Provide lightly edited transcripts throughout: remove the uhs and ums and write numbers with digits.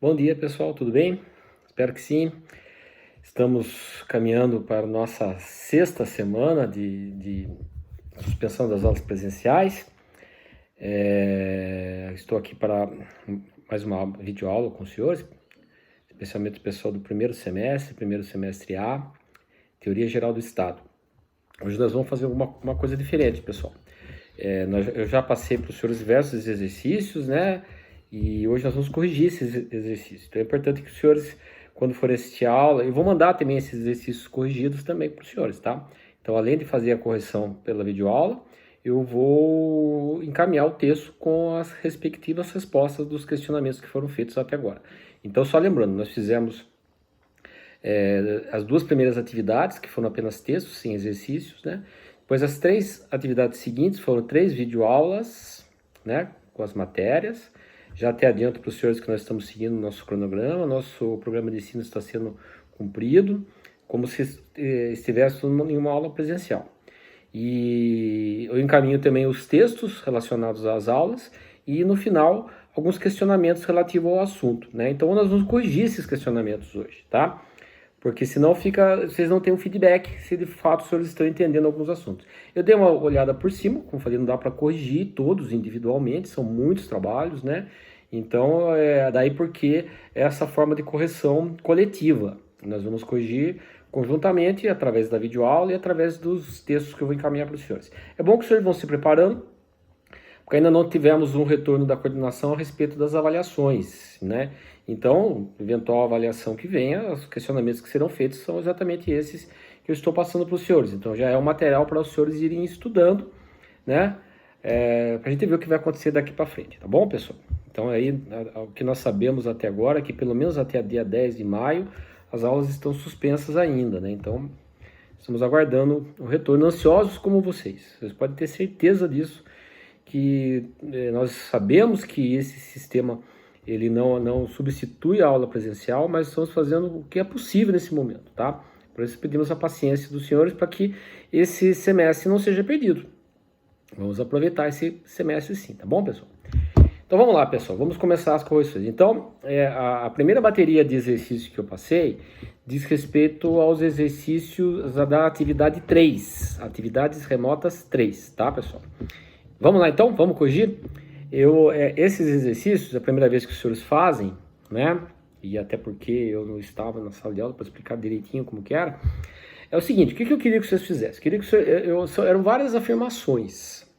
Bom dia, pessoal, tudo bem? Espero que sim. Estamos caminhando para a nossa sexta semana de suspensão das aulas presenciais. Estou aqui para mais uma videoaula com os senhores, especialmente o pessoal do primeiro semestre A, Teoria Geral do Estado. Hoje nós vamos fazer uma coisa diferente, pessoal. Eu já passei para os senhores diversos exercícios, né? E hoje nós vamos corrigir esses exercícios. Então é importante que os senhores, quando forem assistir a aula, eu vou mandar também esses exercícios corrigidos também para os senhores, tá? Então, além de fazer a correção pela videoaula, eu vou encaminhar o texto com as respectivas respostas dos questionamentos que foram feitos até agora. Então, só lembrando, nós fizemos as duas primeiras atividades, que foram apenas textos, sem exercícios, né? Depois, as três atividades seguintes foram 3 videoaulas, né, com as matérias. Já até adianto para os senhores que nós estamos seguindo o nosso cronograma, nosso programa de ensino está sendo cumprido, como se estivéssemos em uma aula presencial. E eu encaminho também os textos relacionados às aulas e, no final, alguns questionamentos relativos ao assunto, né? Então, nós vamos corrigir esses questionamentos hoje, tá? Porque senão vocês não têm um feedback se de fato os senhores estão entendendo alguns assuntos. Eu dei uma olhada por cima, como falei, não dá para corrigir todos individualmente, são muitos trabalhos, né? Então, daí porque essa forma de correção coletiva. Nós vamos corrigir conjuntamente, através da videoaula e através dos textos que eu vou encaminhar para os senhores. É bom que os senhores vão se preparando, porque ainda não tivemos um retorno da coordenação a respeito das avaliações, né? Então, eventual avaliação que venha, os questionamentos que serão feitos são exatamente esses que eu estou passando para os senhores. Então, já é um material para os senhores irem estudando, né? Para a gente ver o que vai acontecer daqui para frente, tá bom, pessoal? Então, aí, o que nós sabemos até agora é que pelo menos até dia 10 de maio, as aulas estão suspensas ainda, né? Então, estamos aguardando o retorno, ansiosos como vocês. Vocês podem ter certeza disso, que nós sabemos que esse sistema ele não substitui a aula presencial, mas estamos fazendo o que é possível nesse momento, tá? Por isso pedimos a paciência dos senhores para que esse semestre não seja perdido. Vamos aproveitar esse semestre sim, tá bom, pessoal? Então vamos lá, pessoal, vamos começar as correções. Então, a primeira bateria de exercícios que eu passei diz respeito aos exercícios da atividade 3, atividades remotas 3, tá, pessoal? Vamos lá então, vamos corrigir? Esses exercícios, a primeira vez que os senhores fazem, né? E até porque eu não estava na sala de aula para explicar direitinho como que era. É o seguinte, o que eu queria que vocês fizessem? Eram várias afirmações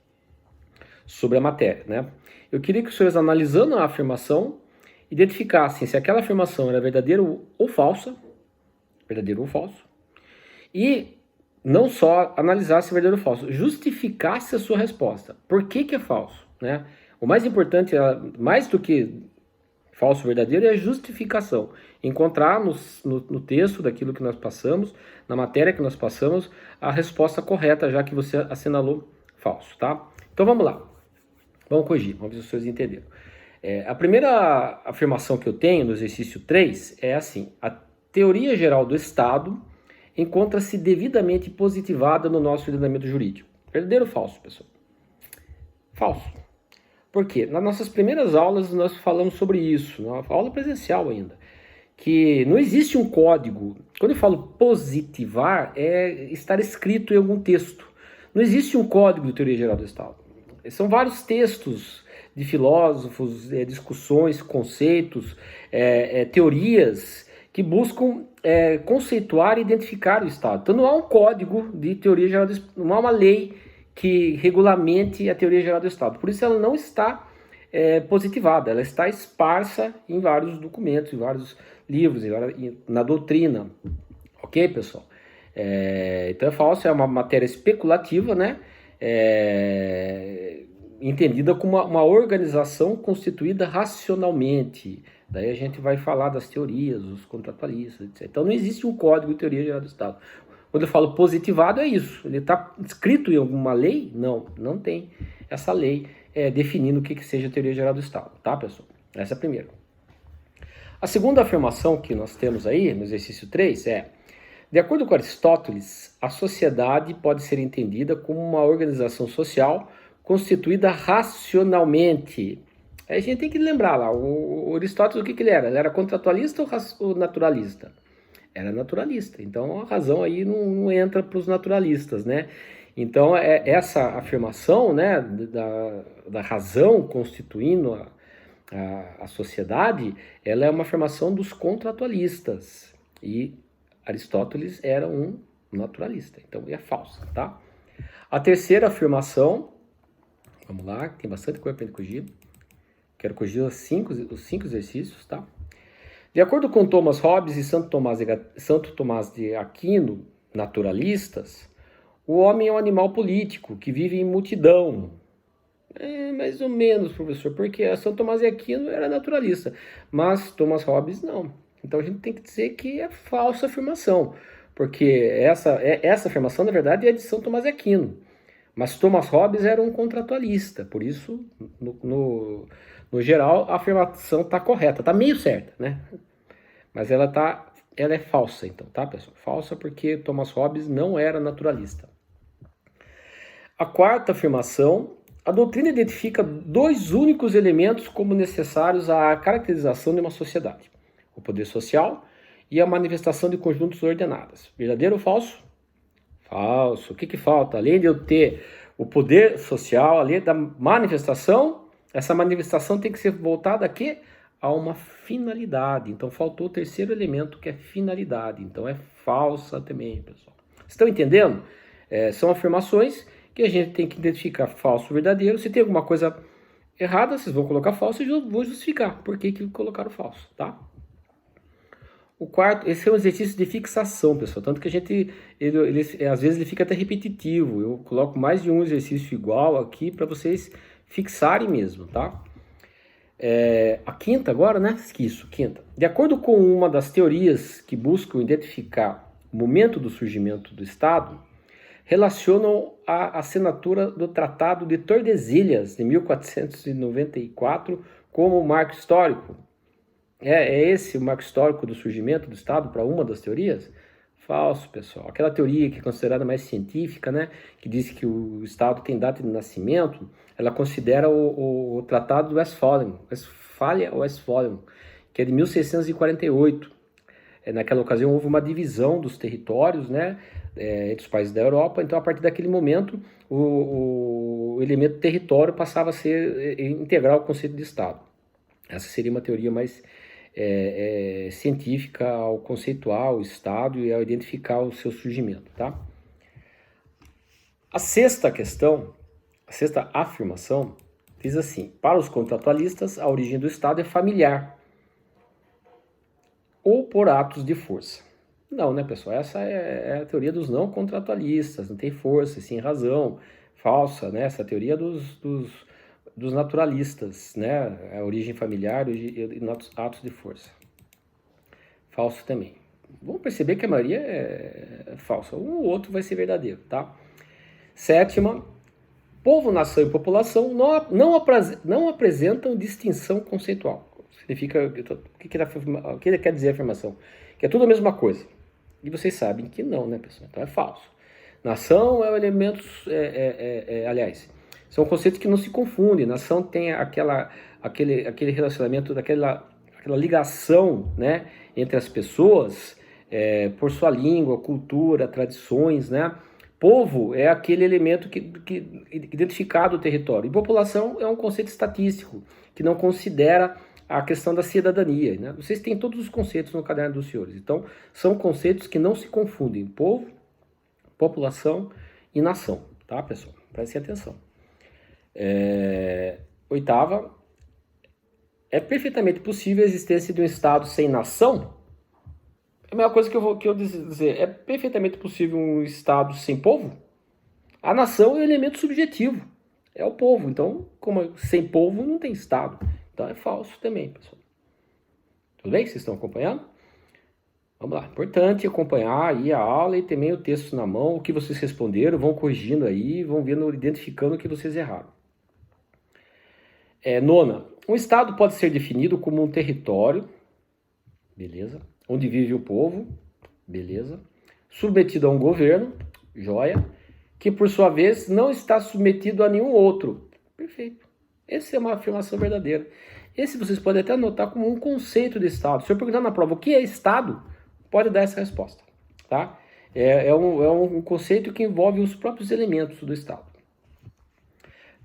sobre a matéria, né? Eu queria que os senhores, analisando a afirmação, identificassem se aquela afirmação era verdadeira ou falsa, e não só analisasse se é verdadeiro ou falso, justificasse a sua resposta. Por que é falso, né? O mais importante, mais do que falso ou verdadeiro, é a justificação. Encontrar no texto daquilo que nós passamos, na matéria que nós passamos, a resposta correta, já que você assinalou falso, tá? Então vamos lá. Vamos corrigir, vamos ver se vocês entenderam. A primeira afirmação que eu tenho no exercício 3 é assim: a teoria geral do Estado encontra-se devidamente positivada no nosso ordenamento jurídico. Verdadeiro ou falso, pessoal? Falso. Por quê? Nas nossas primeiras aulas nós falamos sobre isso, na aula presencial ainda, que não existe um código. Quando eu falo positivar, é estar escrito em algum texto. Não existe um código de teoria geral do Estado. São vários textos de filósofos, discussões, conceitos, teorias que buscam conceituar e identificar o Estado. Então não há um código de teoria geral do Estado, não há uma lei que regulamente a teoria geral do Estado. Por isso ela não está positivada, ela está esparsa em vários documentos, em vários livros, na doutrina. Ok, pessoal? Então é falso, é uma matéria especulativa, né? Entendida como uma organização constituída racionalmente. Daí a gente vai falar das teorias, os contratualistas, etc. Então não existe um código de teoria geral do Estado. Quando eu falo positivado é isso. Ele está escrito em alguma lei? Não tem essa lei definindo o que seja a teoria geral do Estado, tá, pessoal? Essa é a primeira. A segunda afirmação que nós temos aí no exercício 3 é: de acordo com Aristóteles, a sociedade pode ser entendida como uma organização social constituída racionalmente. Aí a gente tem que lembrar lá, o Aristóteles, o que ele era? Ele era contratualista ou naturalista? Era naturalista. Então a razão aí não entra para os naturalistas, né? Então essa afirmação, né, da razão constituindo a sociedade, ela é uma afirmação dos contratualistas. E Aristóteles era um naturalista, então é falsa, tá? A terceira afirmação, vamos lá, tem bastante coisa para corrigir. Quero corrigir os cinco exercícios, tá? De acordo com Thomas Hobbes e Santo Tomás de Aquino, naturalistas, o homem é um animal político que vive em multidão. Mais ou menos, professor, porque Santo Tomás de Aquino era naturalista, mas Thomas Hobbes não. Então a gente tem que dizer que é falsa afirmação, porque essa afirmação, na verdade, é de São Tomás de Aquino. Mas Thomas Hobbes era um contratualista, por isso, no geral, a afirmação está correta, está meio certa, né? Mas ela é falsa, então, tá, pessoal? Falsa porque Thomas Hobbes não era naturalista. A quarta afirmação, a doutrina identifica dois únicos elementos como necessários à caracterização de uma sociedade: o poder social e a manifestação de conjuntos ordenados. Verdadeiro ou falso? Falso. O que falta? Além de eu ter o poder social, além da manifestação, essa manifestação tem que ser voltada aqui a uma finalidade. Então faltou o terceiro elemento, que é finalidade. Então é falsa também, pessoal. Estão entendendo? São afirmações que a gente tem que identificar falso ou verdadeiro. Se tem alguma coisa errada, vocês vão colocar falso e vou justificar por que colocaram falso, tá? O quarto, esse é um exercício de fixação, pessoal, tanto que a gente, às vezes ele fica até repetitivo. Eu coloco mais de um exercício igual aqui para vocês fixarem mesmo, tá? A quinta agora, né? Quinta. De acordo com uma das teorias que buscam identificar o momento do surgimento do Estado, relacionam a assinatura do Tratado de Tordesilhas, de 1494, como marco histórico. É esse o marco histórico do surgimento do Estado para uma das teorias? Falso, pessoal. Aquela teoria que é considerada mais científica, né, que diz que o Estado tem data de nascimento, ela considera o Tratado do Westphalen, que é de 1648. Naquela ocasião houve uma divisão dos territórios, né, entre os países da Europa. Então, a partir daquele momento, o elemento território passava a ser integral ao conceito de Estado. Essa seria uma teoria mais científica ao conceituar o Estado e ao identificar o seu surgimento, tá? A sexta questão, a sexta afirmação, diz assim: para os contratualistas, a origem do Estado é familiar ou por atos de força. Não, né, pessoal? Essa é a teoria dos não contratualistas, não tem força, sim razão. Falsa, né? Essa teoria dos naturalistas, né? A origem familiar e atos de força. Falso também. Vamos perceber que a maioria é falsa. Um ou outro vai ser verdadeiro, tá? Sétima, povo, nação e população não apresentam distinção conceitual. Significa, o que ele quer dizer a afirmação? Que é tudo a mesma coisa. E vocês sabem que não, né, pessoal? Então é falso. Nação é o elemento, aliás, são conceitos que não se confundem. Nação tem aquele relacionamento, aquela ligação, né, entre as pessoas por sua língua, cultura, tradições, né? Povo é aquele elemento que identificado o território. E população é um conceito estatístico, que não considera a questão da cidadania, né? Vocês têm todos os conceitos no Caderno dos Senhores. Então, são conceitos que não se confundem. Povo, população e nação, tá, pessoal? Prestem atenção. Oitava, é perfeitamente possível a existência de um Estado sem nação? É a mesma coisa que eu dizer. É perfeitamente possível um Estado sem povo? A nação é um elemento subjetivo. É o povo. Então, como sem povo não tem Estado. Então é falso também, pessoal. Tudo bem? Vocês estão acompanhando? Vamos lá. Importante acompanhar aí a aula e também o texto na mão, o que vocês responderam, vão corrigindo aí, vão vendo, identificando o que vocês erraram. Nona, um Estado pode ser definido como um território, beleza, onde vive o povo, beleza, submetido a um governo, joia, que por sua vez não está submetido a nenhum outro, perfeito. Essa é uma afirmação verdadeira. Esse vocês podem até anotar como um conceito de Estado. Se eu perguntar na prova o que é Estado, pode dar essa resposta. Tá? É um conceito que envolve os próprios elementos do Estado.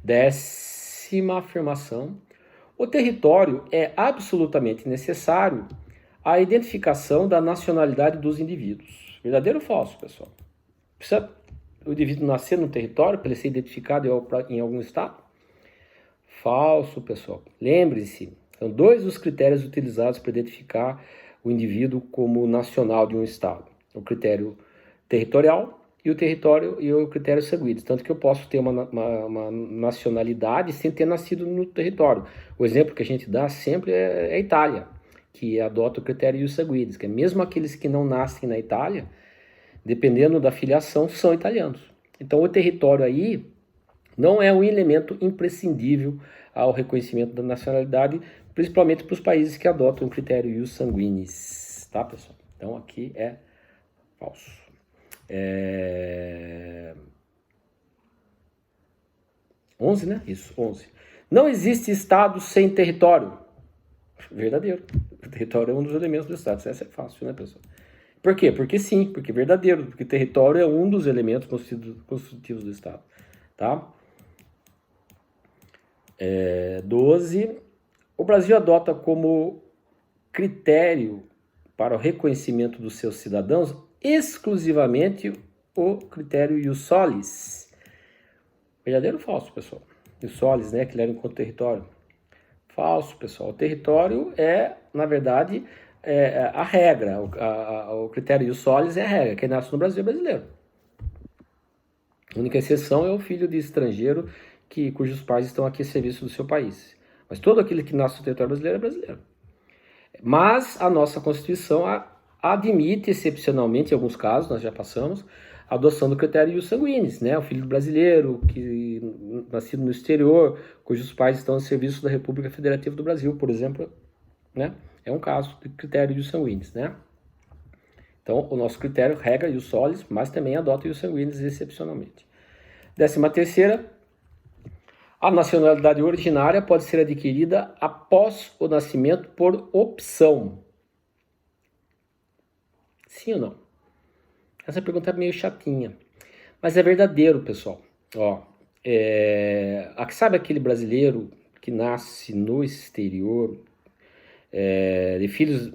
10ª afirmação. O território é absolutamente necessário à identificação da nacionalidade dos indivíduos. Verdadeiro ou falso, pessoal? Precisa o indivíduo nascer no território para ele ser identificado em algum estado? Falso, pessoal. Lembre-se, são 2 os critérios utilizados para identificar o indivíduo como nacional de um estado. O critério territorial e o critério sanguíneo. Tanto que eu posso ter uma nacionalidade sem ter nascido no território. O exemplo que a gente dá sempre é a Itália, que adota o critério sanguíneo, que é mesmo aqueles que não nascem na Itália, dependendo da filiação, são italianos. Então o território aí não é um elemento imprescindível ao reconhecimento da nacionalidade, principalmente para os países que adotam o critério ius sanguinis, tá, pessoal? Então aqui é falso. 11, né? Isso, 11. Não existe estado sem território. Verdadeiro. O território é um dos elementos do estado. Essa é fácil, né, pessoal? Por quê? Porque sim, porque é verdadeiro, porque território é um dos elementos constitutivos do estado, tá? 12. O Brasil adota como critério para o reconhecimento dos seus cidadãos exclusivamente o critério ius solis. Verdadeiro ou falso, pessoal? Ius solis, né, que leva em conta o território. Falso, pessoal. O território é, na verdade, a regra. O critério ius solis é a regra. Quem nasce no Brasil é brasileiro. A única exceção é o filho de estrangeiro cujos pais estão aqui a serviço do seu país. Mas todo aquele que nasce no território brasileiro é brasileiro. Mas a nossa Constituição admite, excepcionalmente, em alguns casos, nós já passamos, a adoção do critério ius sanguinis, né? O filho brasileiro, nascido no exterior, cujos pais estão a serviço da República Federativa do Brasil, por exemplo, né? É um caso de critério ius sanguinis, né? Então, o nosso critério regra ius solis, mas também adota ius sanguinis excepcionalmente. 13ª, a nacionalidade originária pode ser adquirida após o nascimento por opção. Sim ou não? Essa pergunta é meio chatinha, mas é verdadeiro, pessoal. Sabe aquele brasileiro que nasce no exterior, de filhos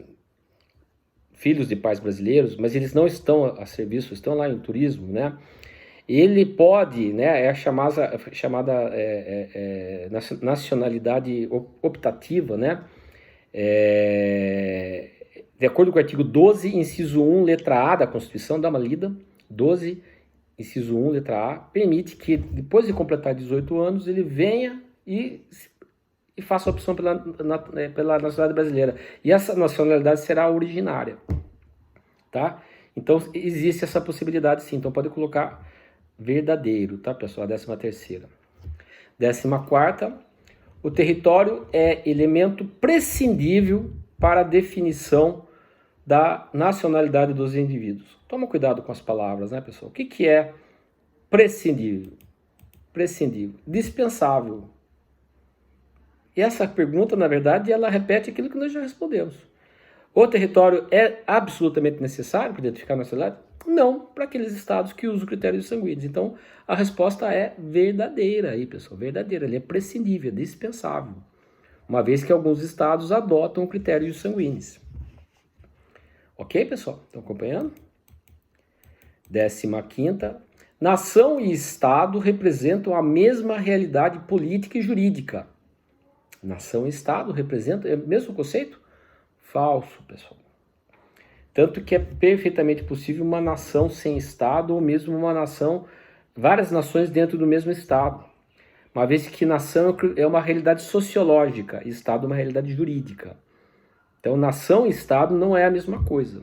de pais brasileiros, mas eles não estão a serviço, estão lá em turismo, né? Ele pode, né, é a chamada nacionalidade optativa, né? De acordo com o artigo 12, inciso 1, letra A da Constituição, dá uma lida, 12, inciso 1, letra A, permite que, depois de completar 18 anos, ele venha e faça a opção pela nacionalidade brasileira. E essa nacionalidade será originária, tá? Então, existe essa possibilidade, sim. Então, pode colocar verdadeiro, tá, pessoal? 13ª. 14ª, o território é elemento prescindível para a definição da nacionalidade dos indivíduos. Toma cuidado com as palavras, né, pessoal? O que é prescindível? Prescindível. Dispensável. E essa pergunta, na verdade, ela repete aquilo que nós já respondemos. O território é absolutamente necessário para identificar a nacionalidade? Não, para aqueles estados que usam critérios sanguíneos. Então, a resposta é verdadeira aí, pessoal. Verdadeira. Ele é prescindível, é dispensável. Uma vez que alguns estados adotam critérios sanguíneos. Ok, pessoal? Estão acompanhando? 15ª. Nação e Estado representam a mesma realidade política e jurídica. Nação e Estado representam o mesmo conceito? Falso, pessoal. Tanto que é perfeitamente possível uma nação sem Estado ou mesmo várias nações dentro do mesmo Estado. Uma vez que nação é uma realidade sociológica e Estado é uma realidade jurídica. Então, nação e Estado não é a mesma coisa.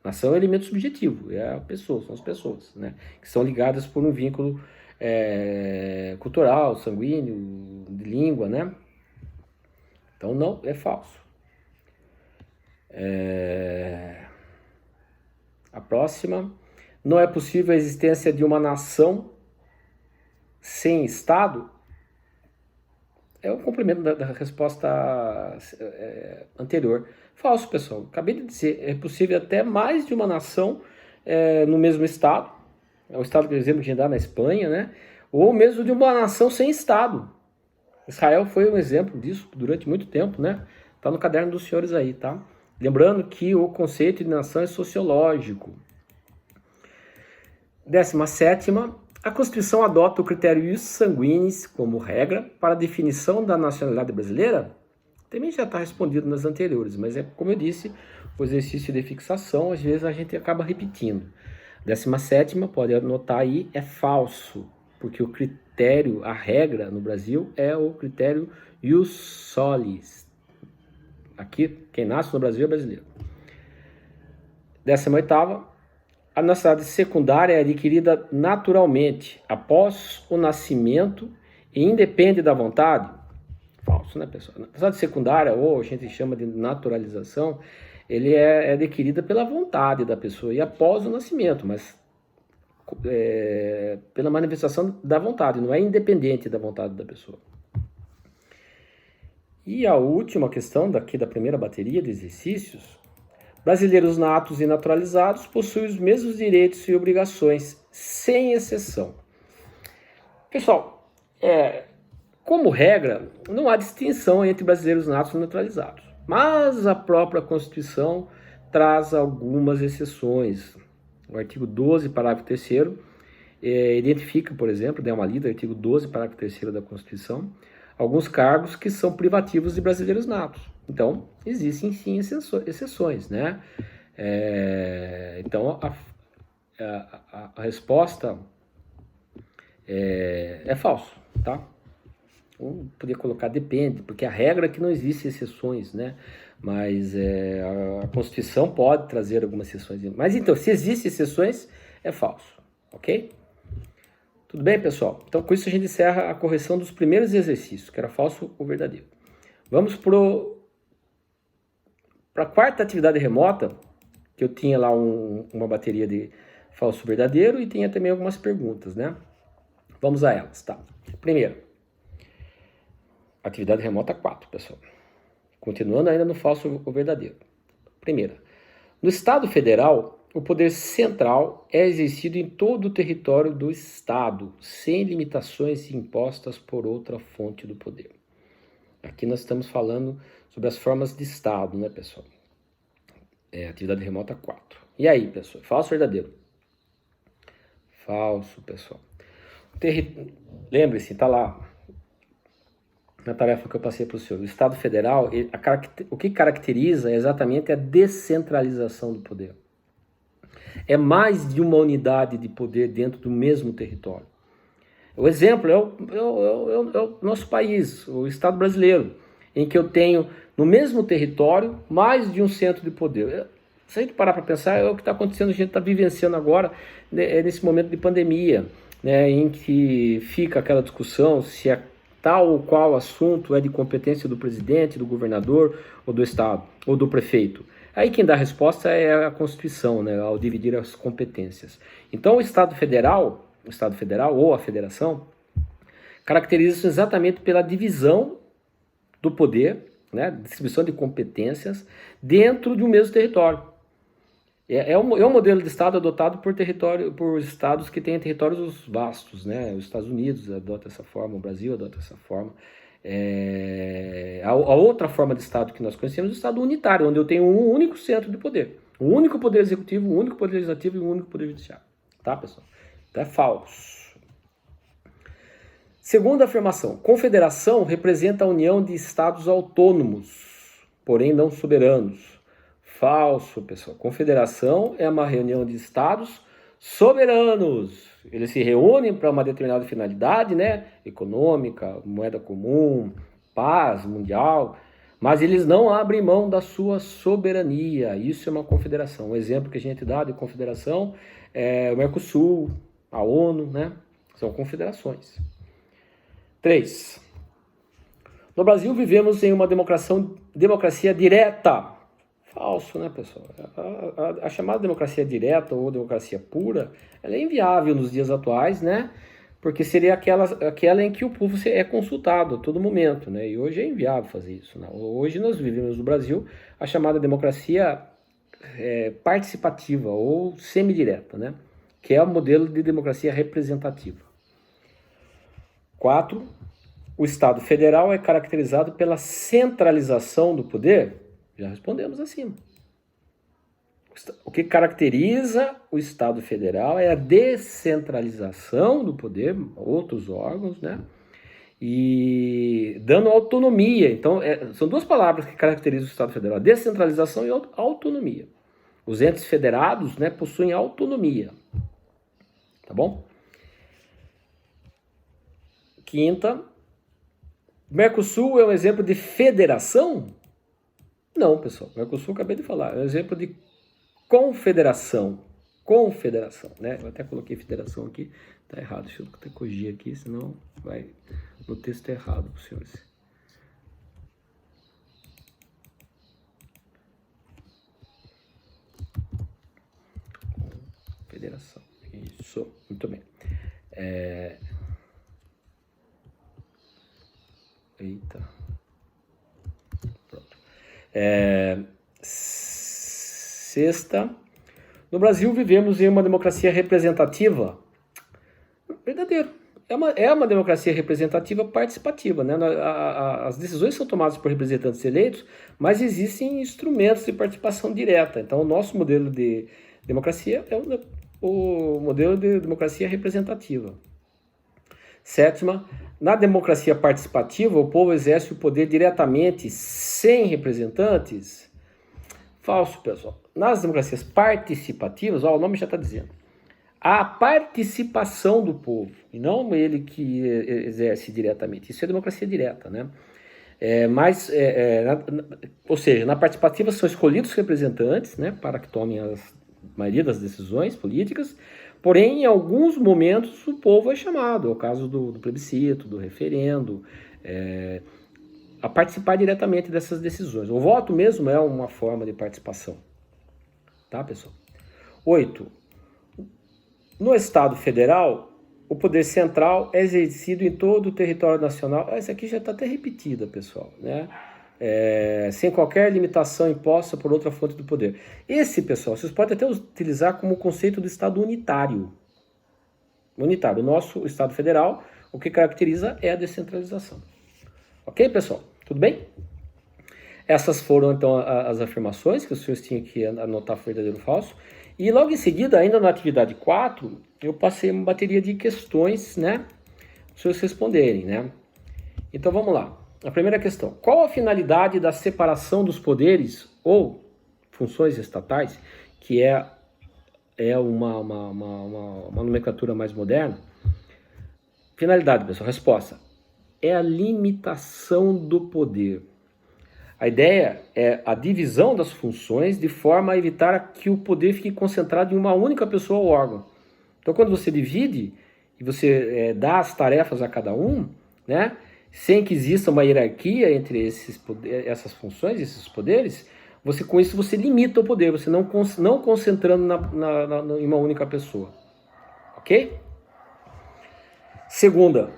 Nação é um elemento subjetivo, são as pessoas, né? Que são ligadas por um vínculo cultural, sanguíneo, de língua, né? Então, não, é falso. A próxima, não é possível a existência de uma nação sem Estado? é o complemento da resposta anterior. Falso, pessoal. Acabei de dizer, é possível até mais de uma nação no mesmo estado. É o estado, por exemplo, que a gente dá na Espanha, né? Ou mesmo de uma nação sem estado. Israel foi um exemplo disso durante muito tempo, né? Tá no caderno dos senhores aí, tá? Lembrando que o conceito de nação é sociológico. 17ª, a Constituição adota o critério ius sanguinis como regra para a definição da nacionalidade brasileira? Também já está respondido nas anteriores, mas como eu disse, o exercício de fixação, às vezes a gente acaba repetindo. 17ª, pode anotar aí, é falso, porque o critério, a regra no Brasil é o critério ius solis. Aqui, quem nasce no Brasil é brasileiro. 18ª, a nacionalidade secundária é adquirida naturalmente, após o nascimento e independe da vontade. Falso, né, pessoal? A nacionalidade secundária, ou a gente chama de naturalização, ele é adquirida pela vontade da pessoa e após o nascimento, mas pela manifestação da vontade, não é independente da vontade da pessoa. E a última questão daqui da primeira bateria de exercícios: brasileiros natos e naturalizados possuem os mesmos direitos e obrigações, sem exceção. Pessoal, como regra, não há distinção entre brasileiros natos e naturalizados, mas a própria Constituição traz algumas exceções. O artigo 12, parágrafo 3º, identifica, por exemplo, dê uma lida, artigo 12, parágrafo 3º da Constituição, alguns cargos que são privativos de brasileiros natos. Então, existem sim exceções, né? Então, a resposta é falso, tá? Ou podia colocar depende, porque a regra é que não existe exceções, né? Mas a Constituição pode trazer algumas exceções. Mas então, se existem exceções, é falso, ok? Tudo bem, pessoal? Então, com isso a gente encerra a correção dos primeiros exercícios, que era falso ou verdadeiro. Vamos para a quarta atividade remota, que eu tinha lá uma bateria de falso ou verdadeiro e tinha também algumas perguntas, né? Vamos a elas, tá? Primeiro, atividade remota 4, pessoal. Continuando ainda no falso ou verdadeiro. Primeira, no Estado Federal, o poder central é exercido em todo o território do Estado, sem limitações impostas por outra fonte do poder. Aqui nós estamos falando sobre as formas de Estado, né, pessoal? Atividade remota 4. E aí, pessoal? Falso ou verdadeiro? Falso, pessoal. Lembre-se, está lá na tarefa que eu passei para o senhor. O Estado Federal, o que caracteriza é exatamente a descentralização do poder. É mais de uma unidade de poder dentro do mesmo território. O exemplo é o nosso país, o Estado brasileiro, em que eu tenho no mesmo território mais de um centro de poder. Se a gente parar para pensar, é o que está acontecendo, a gente está vivenciando agora, nesse momento de pandemia, né, em que fica aquela discussão se tal ou qual assunto é de competência do presidente, do governador, ou do Estado, ou do prefeito. Aí quem dá a resposta é a Constituição, né, ao dividir as competências. Então o Estado Federal ou a Federação caracteriza-se exatamente pela divisão do poder, né, distribuição de competências dentro de um mesmo território. É um modelo de Estado adotado por estados que têm territórios vastos, né? Os Estados Unidos adota essa forma, o Brasil adota essa forma. A outra forma de Estado que nós conhecemos é o Estado unitário, onde eu tenho um único centro de poder. Um único poder executivo, um único poder legislativo e um único poder judiciário. Tá, pessoal? Então é falso. Segunda afirmação. Confederação representa a união de Estados autônomos, porém não soberanos. Falso, pessoal. Confederação é uma reunião de Estados soberanos. Eles se reúnem para uma determinada finalidade, né? Econômica, moeda comum, paz mundial, mas eles não abrem mão da sua soberania. Isso é uma confederação. Um exemplo que a gente dá de confederação é o Mercosul, a ONU, né? São confederações. 3. No Brasil vivemos em uma democracia direta. Falso, né, pessoal? A chamada democracia direta ou democracia pura, ela é inviável nos dias atuais, né? porque seria aquela em que o povo é consultado a todo momento, né? E hoje é inviável fazer isso, né? Hoje nós vivemos no Brasil a chamada democracia participativa ou semidireta, né? Que é o modelo de democracia representativa. 4. O Estado Federal é caracterizado pela centralização do poder? Já respondemos acima. O que caracteriza o Estado Federal é a descentralização do poder, outros órgãos, né? E dando autonomia. Então, são duas palavras que caracterizam o Estado Federal: descentralização e autonomia. Os entes federados, né, possuem autonomia. Tá bom? 5. Mercosul é um exemplo de federação? Não, pessoal. Mercosul, acabei de falar, é um exemplo de confederação, né? Eu até coloquei federação aqui, tá errado, deixa eu até corrigir aqui, senão vai no texto errado para os senhores. Federação, isso, muito bem. Eita. Pronto. 6. No Brasil vivemos em uma democracia representativa. Verdadeiro. É uma democracia representativa participativa, né? As decisões são tomadas por representantes eleitos, mas existem instrumentos de participação direta. Então, o nosso modelo de democracia é o modelo de democracia representativa. 7. Na democracia participativa, o povo exerce o poder diretamente, sem representantes? Falso, pessoal. Nas democracias participativas, o nome já está dizendo, a participação do povo, e não ele que exerce diretamente. Isso é democracia direta, né? Ou seja, na participativa são escolhidos representantes, né, para que tomem a maioria das decisões políticas, porém, em alguns momentos, o povo é chamado, é o caso do plebiscito, do referendo, a participar diretamente dessas decisões. O voto mesmo é uma forma de participação. Tá, pessoal? 8. No Estado Federal, o poder central é exercido em todo o território nacional. Essa aqui já está até repetida, pessoal, né? Sem qualquer limitação imposta por outra fonte do poder. Esse, pessoal, vocês podem até utilizar como conceito do Estado unitário. Unitário. O nosso Estado Federal, o que caracteriza é a descentralização. Ok, pessoal? Tudo bem? Essas foram, então, as afirmações que os senhores tinham que anotar verdadeiro ou falso. E logo em seguida, ainda na atividade 4, eu passei uma bateria de questões, né? Para os senhores responderem, né? Então, vamos lá. A primeira questão: qual a finalidade da separação dos poderes ou funções estatais, que é uma nomenclatura mais moderna? Finalidade, pessoal. Resposta: é a limitação do poder. A ideia é a divisão das funções de forma a evitar que o poder fique concentrado em uma única pessoa ou órgão. Então, quando você divide e você dá as tarefas a cada um, né, sem que exista uma hierarquia entre essas funções, esses poderes, com isso você limita o poder, você não concentrando em uma única pessoa. Ok? Segunda,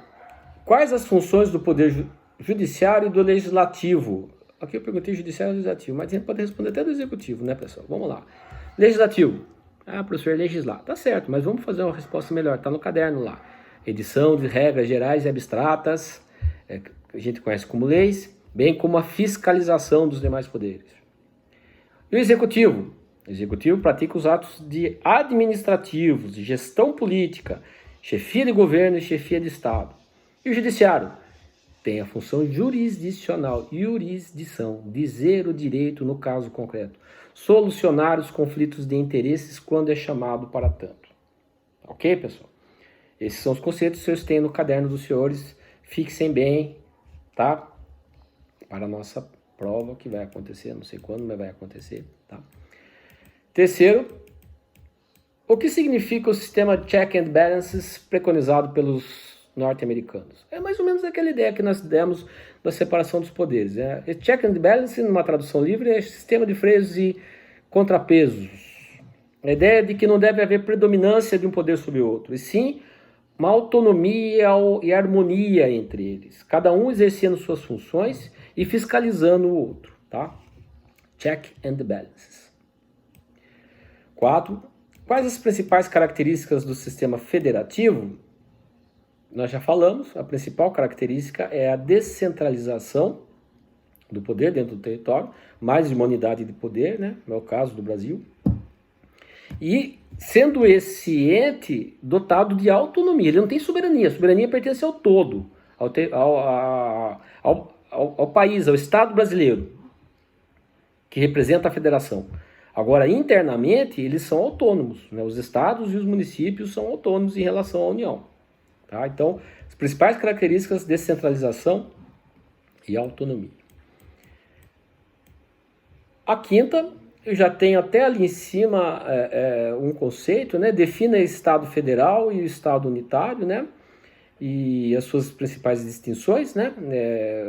quais as funções do poder judiciário e do legislativo? Aqui eu perguntei judiciário e legislativo, mas a gente pode responder até do executivo, né, pessoal? Vamos lá. Legislativo. Professor, legislar. Tá certo, mas vamos fazer uma resposta melhor. Tá no caderno lá. Edição de regras gerais e abstratas, que a gente conhece como leis, bem como a fiscalização dos demais poderes. E o executivo? O executivo pratica os atos administrativos, de gestão política, chefia de governo e chefia de Estado. E o judiciário? Tem a função jurisdicional, jurisdição, dizer o direito no caso concreto, solucionar os conflitos de interesses quando é chamado para tanto. Ok, pessoal? Esses são os conceitos que vocês têm no caderno dos senhores. Fixem bem, tá? Para a nossa prova que vai acontecer, não sei quando, mas vai acontecer, tá? Terceiro, o que significa o sistema check and balances preconizado pelos norte-americanos? É mais ou menos aquela ideia que nós demos da separação dos poderes. Check and balance, numa tradução livre, é sistema de freios e contrapesos. A ideia é de que não deve haver predominância de um poder sobre o outro, e sim uma autonomia e harmonia entre eles, cada um exercendo suas funções e fiscalizando o outro, tá? Check and balances. 4. Quais as principais características do sistema federativo? Nós já falamos, a principal característica é a descentralização do poder dentro do território, mais de uma unidade de poder, né? No caso do Brasil. E sendo esse ente dotado de autonomia, ele não tem soberania, a soberania pertence ao todo, ao país, ao Estado brasileiro, que representa a federação. Agora, internamente, eles são autônomos, né? Os estados e os municípios são autônomos em relação à União. Tá? Então, as principais características: descentralização e autonomia. A quinta, eu já tenho até ali em cima um conceito, né? Defina Estado federal e o Estado unitário, né? E as suas principais distinções, né?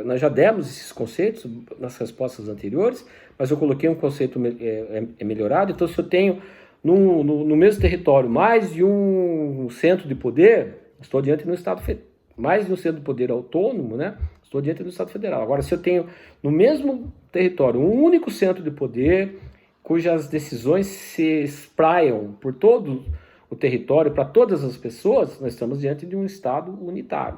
Nós já demos esses conceitos nas respostas anteriores, mas eu coloquei um conceito melhorado. Então, se eu tenho no mesmo território mais de um centro de poder, estou diante de um Estado federal. Mais de um centro de poder autônomo, né? Estou diante do Estado federal. Agora, se eu tenho no mesmo território um único centro de poder, cujas decisões se espraiam por todo o território, para todas as pessoas, nós estamos diante de um Estado unitário.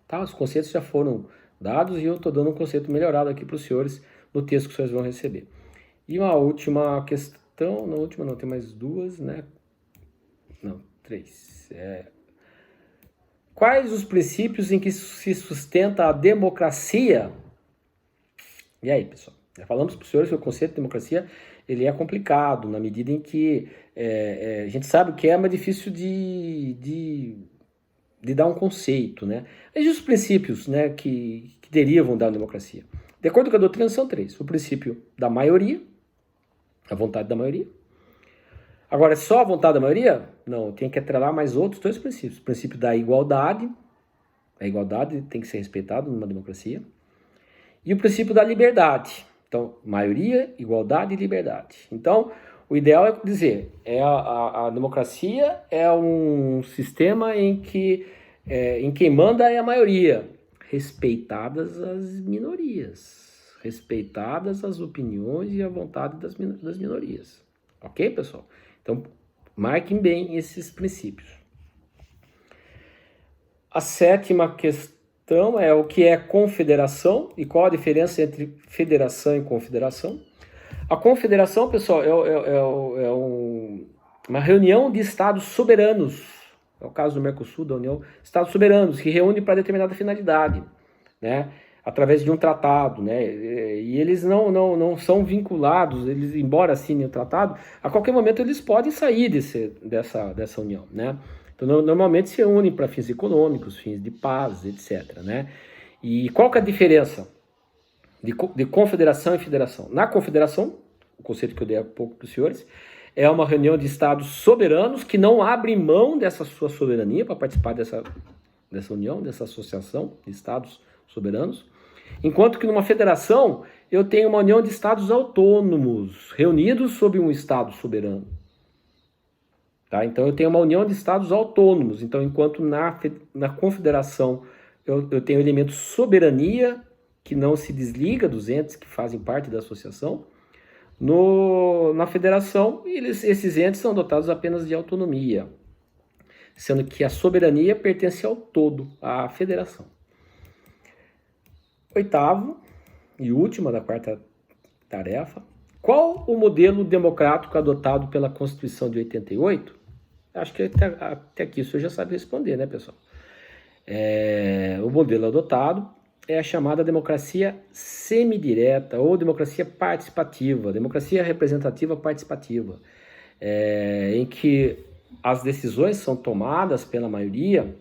Tá? Os conceitos já foram dados e eu estou dando um conceito melhorado aqui para os senhores no texto que vocês vão receber. E uma última questão, na última não, tem mais duas, né? Não, 3. Quais os princípios em que se sustenta a democracia? E aí, pessoal? Já falamos para os senhores que o conceito de democracia ele é complicado, na medida em que a gente sabe o que é, mas difícil de dar um conceito, né? Mas os princípios, né, que derivam da democracia? De acordo com a doutrina, são 3. O princípio da maioria, a vontade da maioria. Agora, é só a vontade da maioria? Não, tem que atrelar mais outros 2 princípios. O princípio da igualdade, a igualdade tem que ser respeitada numa democracia. E o princípio da liberdade. Então, maioria, igualdade e liberdade. Então, o ideal é dizer, a democracia é um sistema em que quem manda é a maioria, respeitadas as minorias, respeitadas as opiniões e a vontade das minorias. Ok, pessoal? Então, marquem bem esses princípios. A 7ª questão é o que é confederação e qual a diferença entre federação e confederação. A confederação, pessoal, uma reunião de estados soberanos. É o caso do Mercosul, da União. Estados soberanos que reúnem para determinada finalidade, né? Através de um tratado, né? E eles não são vinculados, eles, embora assinem o tratado, a qualquer momento eles podem sair dessa união, né? Então, normalmente se unem para fins econômicos, fins de paz, etc., né? E qual que é a diferença de confederação e federação? Na confederação, o conceito que eu dei há pouco para os senhores, é uma reunião de estados soberanos que não abrem mão dessa sua soberania para participar dessa união, dessa associação de estados soberanos, enquanto que numa federação eu tenho uma união de estados autônomos, reunidos sob um estado soberano. Tá? Então eu tenho uma união de estados autônomos. Então, enquanto na confederação eu tenho o elemento soberania, que não se desliga dos entes que fazem parte da associação, na federação esses entes são dotados apenas de autonomia, sendo que a soberania pertence ao todo, à federação. 8º e última da 4ª tarefa. Qual o modelo democrático adotado pela Constituição de 88? Acho que até aqui o senhor já sabe responder, né, pessoal? O modelo adotado é a chamada democracia semidireta ou democracia participativa, democracia representativa participativa, em que as decisões são tomadas pela maioria,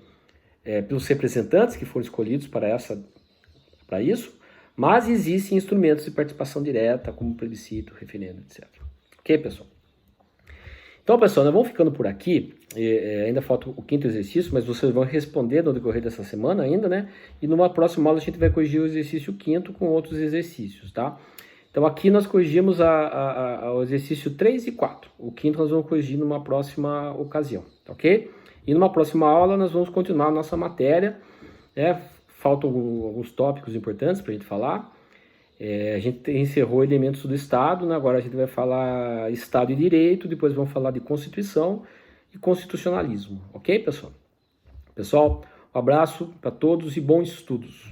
pelos representantes que foram escolhidos para isso, mas existem instrumentos de participação direta, como plebiscito, referendo, etc. Ok, pessoal? Então, pessoal, nós vamos ficando por aqui. Ainda falta o 5º exercício, mas vocês vão responder no decorrer dessa semana ainda, né? E numa próxima aula a gente vai corrigir o exercício 5º com outros exercícios, tá? Então, aqui nós corrigimos o exercício 3 e 4. O 5º nós vamos corrigir numa próxima ocasião, ok? E numa próxima aula nós vamos continuar a nossa matéria, né? Faltam alguns tópicos importantes para a gente falar. A gente encerrou elementos do Estado, né? Agora a gente vai falar Estado e Direito, depois vamos falar de Constituição e Constitucionalismo, ok, pessoal? Pessoal, um abraço para todos e bons estudos.